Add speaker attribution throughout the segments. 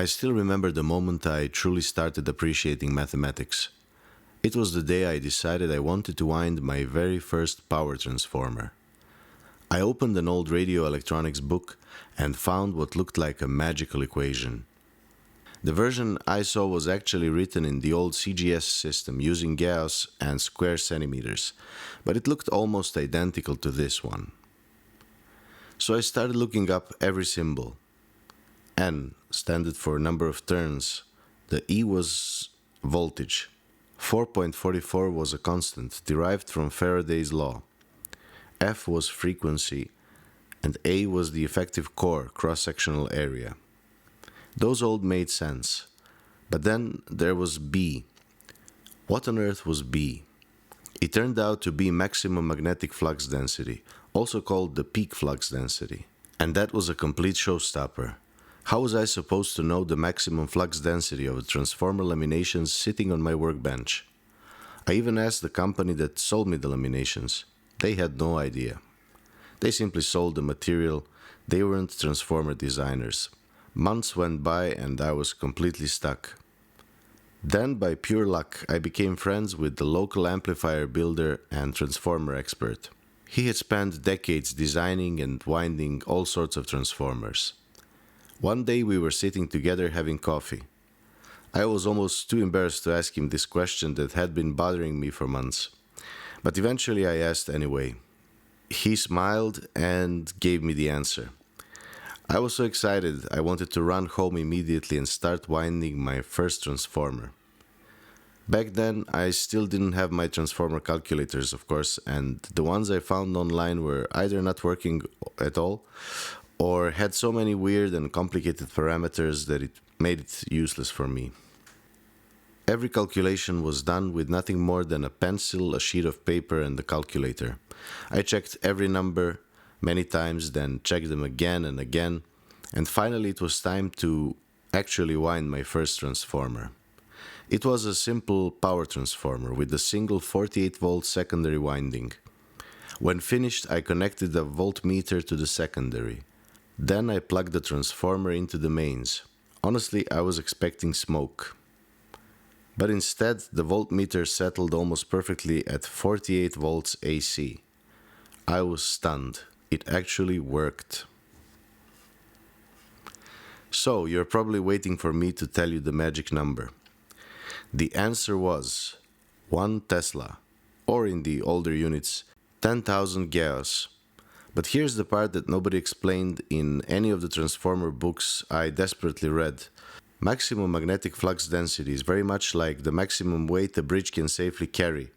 Speaker 1: I still remember the moment I truly started appreciating mathematics. It was the day I decided I wanted to wind my very first power transformer. I opened an old radio electronics book and found what looked like a magical equation. The version I saw was actually written in the old CGS system using Gauss and square centimeters, but it looked almost identical to this one. So I started looking up every symbol. N stood for number of turns, the E was voltage, 4.44 was a constant derived from Faraday's law, F was frequency, and A was the effective core cross-sectional area. Those all made sense. But then there was B. What on earth was B? It turned out to be maximum magnetic flux density, also called the peak flux density. And that was a complete showstopper. How was I supposed to know the maximum flux density of a transformer laminations sitting on my workbench? I even asked the company that sold me the laminations. They had no idea. They simply sold the material. They weren't transformer designers. Months went by and I was completely stuck. Then, by pure luck, I became friends with the local amplifier builder and transformer expert. He had spent decades designing and winding all sorts of transformers. One day we were sitting together having coffee. I was almost too embarrassed to ask him this question that had been bothering me for months. But eventually I asked anyway. He smiled and gave me the answer. I was so excited I wanted to run home immediately and start winding my first transformer. Back then I still didn't have my transformer calculators, of course, and the ones I found online were either not working at all or had so many weird and complicated parameters that it made it useless for me. Every calculation was done with nothing more than a pencil, a sheet of paper, and a calculator. I checked every number many times, then checked them again and again, and finally it was time to actually wind my first transformer. It was a simple power transformer with a single 48-volt secondary winding. When finished, I connected a voltmeter to the secondary. Then I plugged the transformer into the mains. Honestly, I was expecting smoke. But instead, the voltmeter settled almost perfectly at 48 volts AC. I was stunned. It actually worked. So, you're probably waiting for me to tell you the magic number. The answer was 1 Tesla, or in the older units, 10,000 Gauss. But here's the part that nobody explained in any of the transformer books I desperately read. Maximum magnetic flux density is very much like the maximum weight a bridge can safely carry,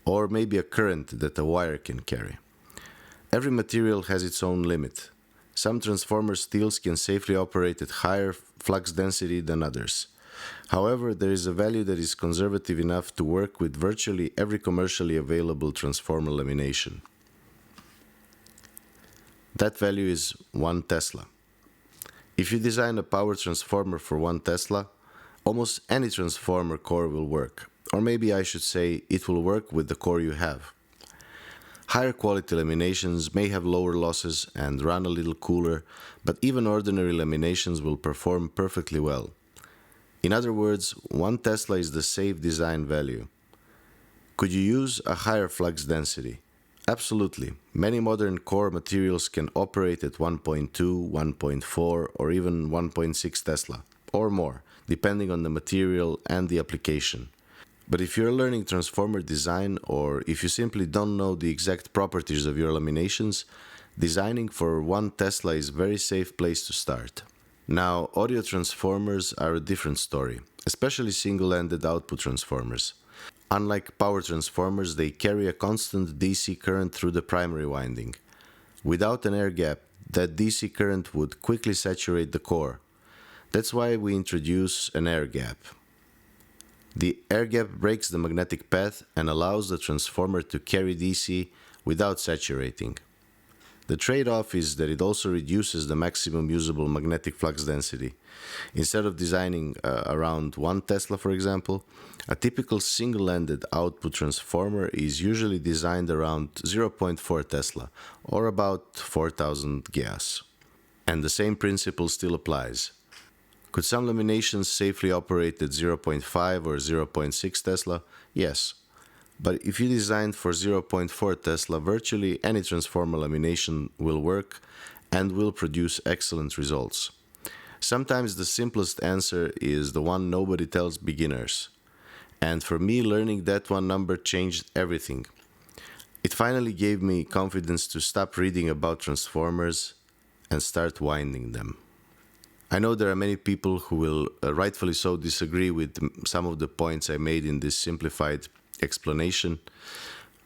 Speaker 1: or maybe a current that a wire can carry. Every material has its own limit. Some transformer steels can safely operate at higher flux density than others. However, there is a value that is conservative enough to work with virtually every commercially available transformer lamination. That value is 1 Tesla. If you design a power transformer for 1 Tesla, almost any transformer core will work. Or maybe I should say it will work with the core you have. Higher quality laminations may have lower losses and run a little cooler, but even ordinary laminations will perform perfectly well. In other words, 1 Tesla is the safe design value. Could you use a higher flux density? Absolutely. Many modern core materials can operate at 1.2, 1.4, or even 1.6 Tesla, or more, depending on the material and the application. But if you're learning transformer design, or if you simply don't know the exact properties of your laminations, designing for 1 Tesla is a very safe place to start. Now, audio transformers are a different story, especially single-ended output transformers. Unlike power transformers, they carry a constant DC current through the primary winding. Without an air gap, that DC current would quickly saturate the core. That's why we introduce an air gap. The air gap breaks the magnetic path and allows the transformer to carry DC without saturating. The trade-off is that it also reduces the maximum usable magnetic flux density. Instead of designing around 1 Tesla, for example, a typical single-ended output transformer is usually designed around 0.4 Tesla, or about 4,000 Gauss. And the same principle still applies. Could some laminations safely operate at 0.5 or 0.6 Tesla? Yes. But if you designed for 0.4 Tesla, virtually any transformer lamination will work and will produce excellent results. Sometimes the simplest answer is the one nobody tells beginners. And for me, learning that one number changed everything. It finally gave me confidence to stop reading about transformers and start winding them. I know there are many people who will rightfully so disagree with some of the points I made in this simplified explanation,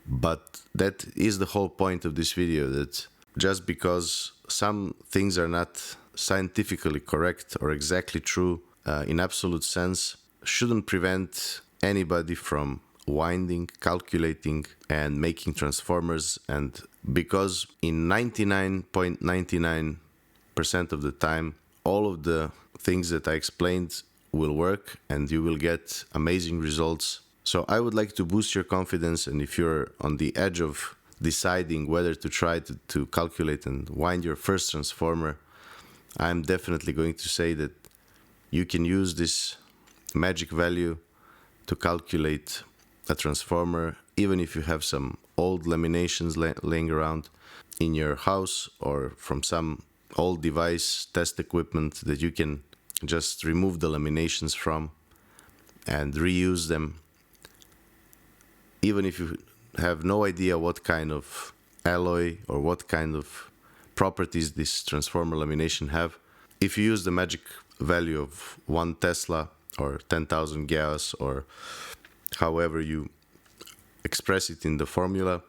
Speaker 1: but that is the whole point of this video, that just because some things are not scientifically correct or exactly true in absolute sense shouldn't prevent anybody from winding, calculating, and making transformers. And because in 99.99% of the time, all of the things that I explained will work and you will get amazing results. So I would like to boost your confidence, and if you're on the edge of deciding whether to try to calculate and wind your first transformer, I'm definitely going to say that you can use this magic value to calculate a transformer, even if you have some old laminations laying around in your house or from some old device, test equipment that you can just remove the laminations from and reuse them. Even if you have no idea what kind of alloy or what kind of properties this transformer lamination have, if you use the magic value of 1 Tesla or 10,000 Gauss or however you express it in the formula,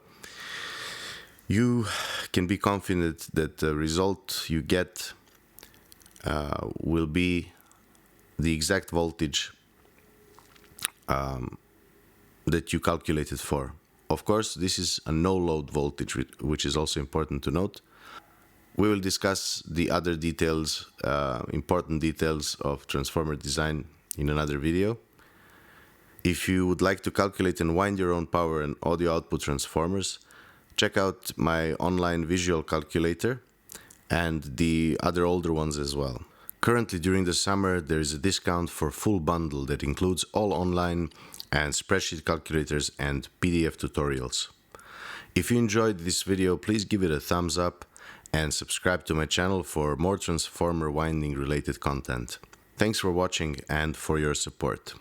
Speaker 1: you can be confident that the result you get will be the exact voltage that you calculated for. Of course, this is a no-load voltage, which is also important to note. We will discuss the other details, important details of transformer design in another video. If you would like to calculate and wind your own power and audio output transformers, check out my online visual calculator and the other older ones as well. Currently, during the summer, there is a discount for full bundle that includes all online and spreadsheet calculators and PDF tutorials. If you enjoyed this video, please give it a thumbs up and subscribe to my channel for more transformer winding related content. Thanks for watching and for your support.